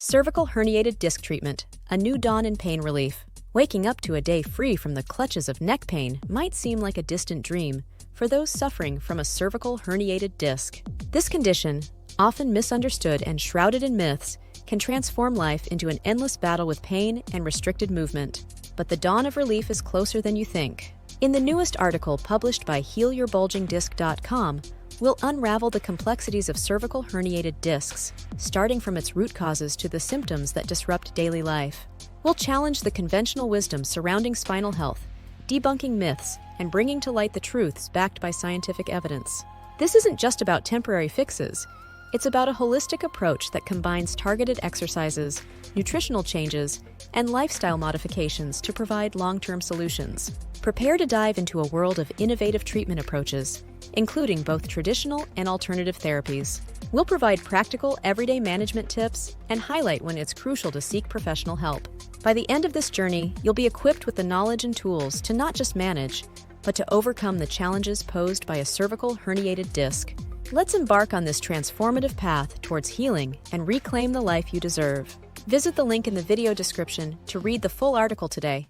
Cervical herniated disc treatment, a new dawn in pain relief. Waking up to a day free from the clutches of neck pain might seem like a distant dream for those suffering from a cervical herniated disc. This condition, often misunderstood and shrouded in myths, can transform life into an endless battle with pain and restricted movement. But the dawn of relief is closer than you think. In the newest article published by healyourbulgingdisc.com, we'll unravel the complexities of cervical herniated discs, starting from its root causes to the symptoms that disrupt daily life. We'll challenge the conventional wisdom surrounding spinal health, debunking myths, and bringing to light the truths backed by scientific evidence. This isn't just about temporary fixes. It's about a holistic approach that combines targeted exercises, nutritional changes, and lifestyle modifications to provide long-term solutions. Prepare to dive into a world of innovative treatment approaches, including both traditional and alternative therapies. We'll provide practical, everyday management tips and highlight when it's crucial to seek professional help. By the end of this journey, you'll be equipped with the knowledge and tools to not just manage, but to overcome the challenges posed by a cervical herniated disc. Let's embark on this transformative path towards healing and reclaim the life you deserve. Visit the link in the video description to read the full article today.